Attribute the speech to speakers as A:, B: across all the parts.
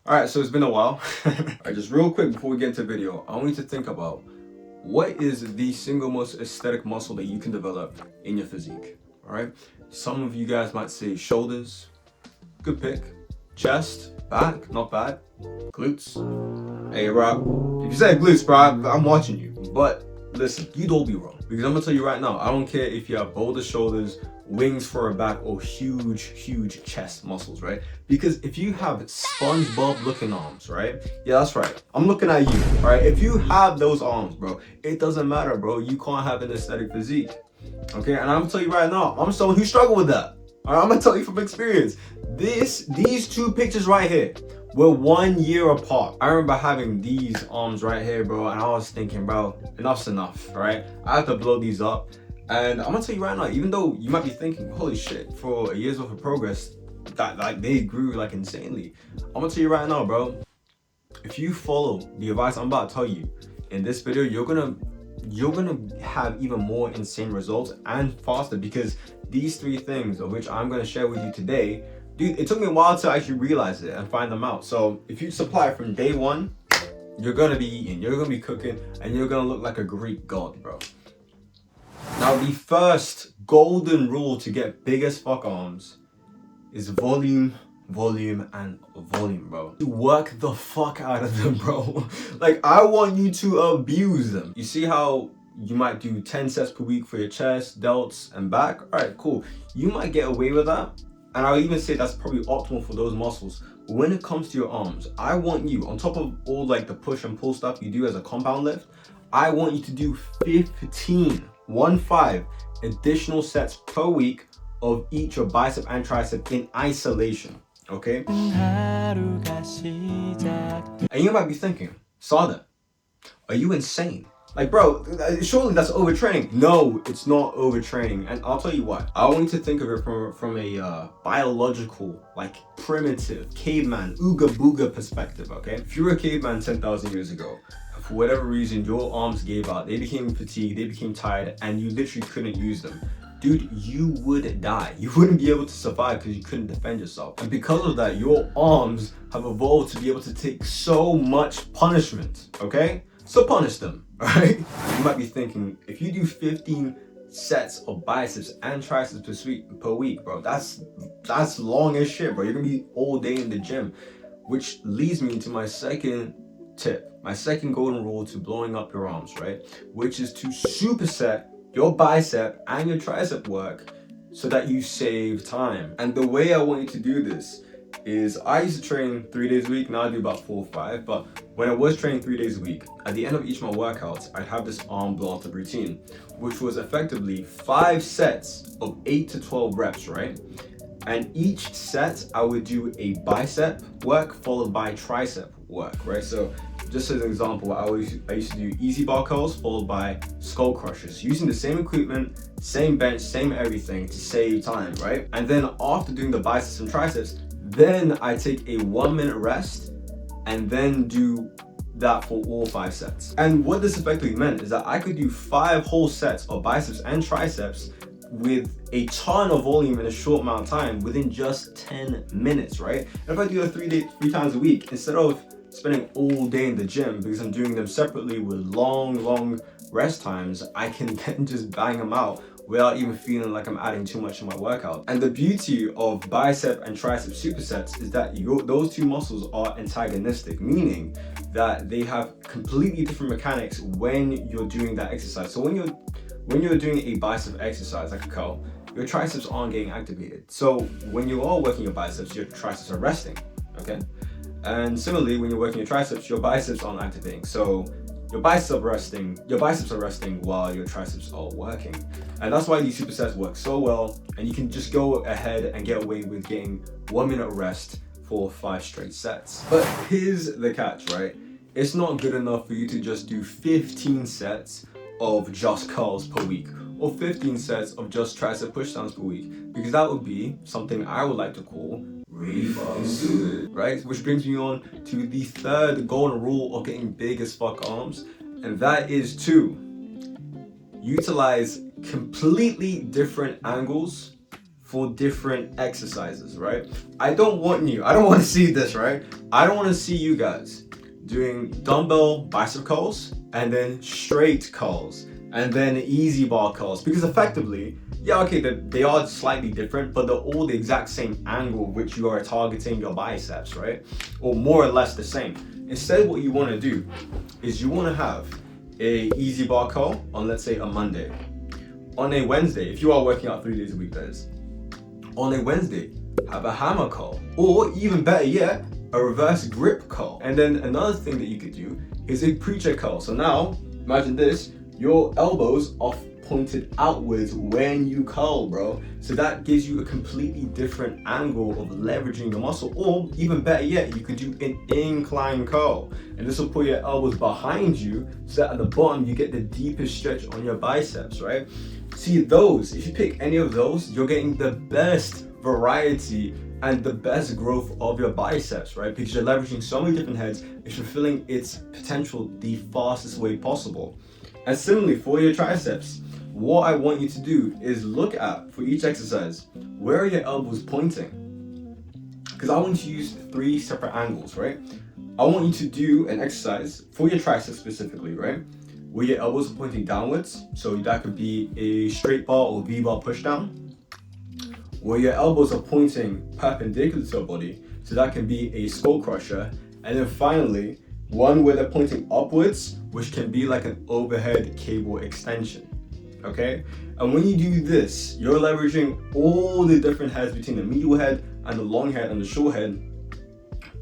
A: Alright, so it's been a while. Alright, just real quick before we get into the video, I want you to think about what is the single most aesthetic muscle that you can develop in your physique. Alright? Some of you guys might say shoulders, good pick. Chest, back, not bad. Glutes. Hey, bro. If you say glutes, bro, I'm watching you. But listen, you'd all be wrong. Because I'm gonna tell you right now, I don't care if you have boulder shoulders, wings for a back, or huge chest muscles, right? Because if you have SpongeBob looking arms, right? Yeah, that's right. I'm looking at you, all right? If you have those arms, bro, it doesn't matter, bro. You can't have an aesthetic physique, okay? And I'm gonna tell you right now, I'm someone who struggled with that. All right, I'm gonna tell you from experience. These two pictures right here were 1 year apart. I remember having these arms right here, bro, and I was thinking, bro, enough's enough, right? I have to blow these up. And I'm gonna tell you right now, even though you might be thinking, holy shit, for a year's worth of progress, that like they grew like insanely. I'm gonna tell you right now, bro, if you follow the advice I'm about to tell you in this video, you're gonna have even more insane results and faster, because these three things of which I'm gonna share with you today, dude, it took me a while to actually realize it and find them out. So if you supply from day one, you're gonna be eating, you're gonna be cooking, and you're gonna look like a Greek god, bro. Now, the first golden rule to get big as fuck arms is volume, and volume, bro. You work the fuck out of them, bro. Like, I want you to abuse them. You see how you might do 10 sets per week for your chest, delts, and back? All right, cool. You might get away with that, and I'll even say that's probably optimal for those muscles. But when it comes to your arms, I want you, on top of all like the push and pull stuff you do as a compound lift, I want you to do 15 additional sets per week of each your bicep and tricep in isolation, okay? And you might be thinking, Sada, are you insane? Like, bro, surely that's overtraining. No, it's not overtraining, and I'll tell you why. I want you to think of it from a biological, like primitive, caveman, ooga booga perspective, okay? If you were a caveman 10,000 years ago, for whatever reason, your arms gave out, they became fatigued, they became tired, and you literally couldn't use them. Dude, you would die. You wouldn't be able to survive because you couldn't defend yourself. And because of that, your arms have evolved to be able to take so much punishment, okay? So punish them, alright? You might be thinking, if you do 15 sets of biceps and triceps per week, bro, that's long as shit, bro. You're gonna be all day in the gym. Which leads me to my second tip, my second golden rule to blowing up your arms, right? Which is to superset your bicep and your tricep work so that you save time. And the way I want you to do this is, I used to train 3 days a week, now I do about 4 or 5, but when I was training 3 days a week, at the end of each of my workouts, I'd have this arm blow up routine, which was effectively 5 sets of 8 to 12 reps, right? And each set, I would do a bicep work followed by tricep work, right? So just as an example, I used to do easy bar curls followed by skull crushers, using the same equipment, same bench, same everything to save time, right? And then after doing the biceps and triceps, then I take a 1 minute rest and then do that for all 5 sets. And what this effectively meant is that I could do 5 whole sets of biceps and triceps with a ton of volume in a short amount of time within just 10 minutes, right? And if I do it 3 times a week, instead of spending all day in the gym, because I'm doing them separately with long rest times, I can then just bang them out without even feeling like I'm adding too much in my workout. And the beauty of bicep and tricep supersets is that those two muscles are antagonistic, meaning that they have completely different mechanics when you're doing that exercise. So when you're doing a bicep exercise like a curl, your triceps aren't getting activated. So when you are working your biceps, your triceps are resting, okay? And similarly, when you're working your triceps, your biceps aren't activating. So your biceps are resting while your triceps are working. And that's why these supersets work so well, and you can just go ahead and get away with getting 1 minute rest for 5 straight sets. But here's the catch, right? It's not good enough for you to just do 15 sets of just curls per week or 15 sets of just tricep pushdowns per week, because that would be something I would like to call really fucking stupid, right? Which brings me on to the third golden rule of getting big as fuck arms, and that is to utilize completely different angles for different exercises, right? I don't want to see this, right? I don't want to see you guys doing dumbbell bicep curls and then straight curls and then easy bar curls, because effectively, yeah, okay, they are slightly different, but they're all the exact same angle which you are targeting your biceps, right? Or more or less the same. Instead, what you want to do is you want to have a easy bar curl on, let's say, a Monday. On a Wednesday, if you are working out 3 days a week, that is. On a Wednesday, have a hammer curl, or even better yet, a reverse grip curl. And then another thing that you could do is a preacher curl. So now, imagine this, your elbows are pointed outwards when you curl, bro. So that gives you a completely different angle of leveraging the muscle. Or even better yet, you could do an incline curl. And this will put your elbows behind you so that at the bottom you get the deepest stretch on your biceps, right? See, those, if you pick any of those, you're getting the best variety and the best growth of your biceps, right? Because you're leveraging so many different heads, it's fulfilling its potential the fastest way possible. And similarly for your triceps, what I want you to do is look at, for each exercise, where are your elbows pointing? Because I want you to use 3 separate angles, right? I want you to do an exercise for your triceps specifically, right? Where your elbows are pointing downwards. So that could be a straight bar or V-bar push down. Where your elbows are pointing perpendicular to your body. So that can be a skull crusher. And then finally, one where they're pointing upwards, which can be like an overhead cable extension. Okay? And when you do this, you're leveraging all the different heads between the medial head and the long head and the short head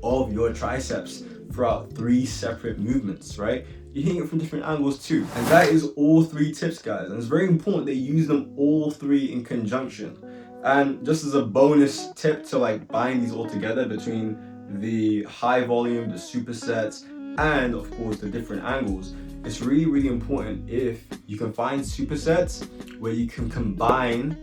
A: of your triceps throughout 3 separate movements, right? You're hitting it from different angles too. And that is all 3 tips, guys. And it's very important that you use them all 3 in conjunction. And just as a bonus tip to like bind these all together between the high volume, the supersets, and of course the different angles, it's really, really important if you can find supersets where you can combine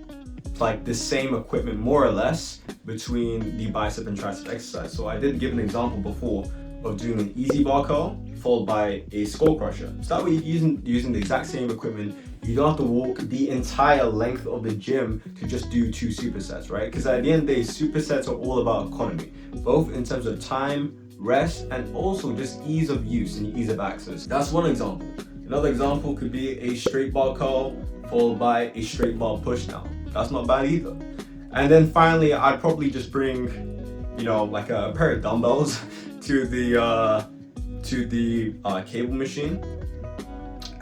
A: like the same equipment more or less between the bicep and tricep exercise. So I did give an example before of doing an easy bar curl followed by a skull crusher. So that way you're using the exact same equipment. You don't have to walk the entire length of the gym to just do 2 supersets, right? Because at the end of the day, supersets are all about economy, both in terms of time, rest, and also just ease of use and ease of access. That's one example. Another example could be a straight bar curl followed by a straight bar push down. That's not bad either. And then finally, I'd probably just bring, like a pair of dumbbells to the cable machine,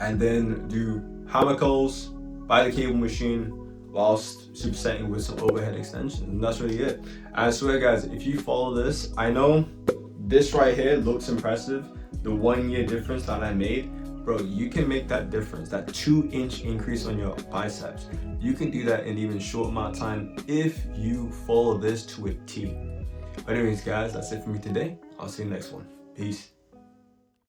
A: and then do hammer curls by the cable machine whilst supersetting with some overhead extensions. And that's really it. And I swear, guys, if you follow this, I know this right here looks impressive, the 1 year difference that I made, bro, you can make that difference, that 2-inch increase on your biceps. You can do that in even short amount of time if you follow this to a T. But anyways, guys, that's it for me today. I'll see you next one. Peace.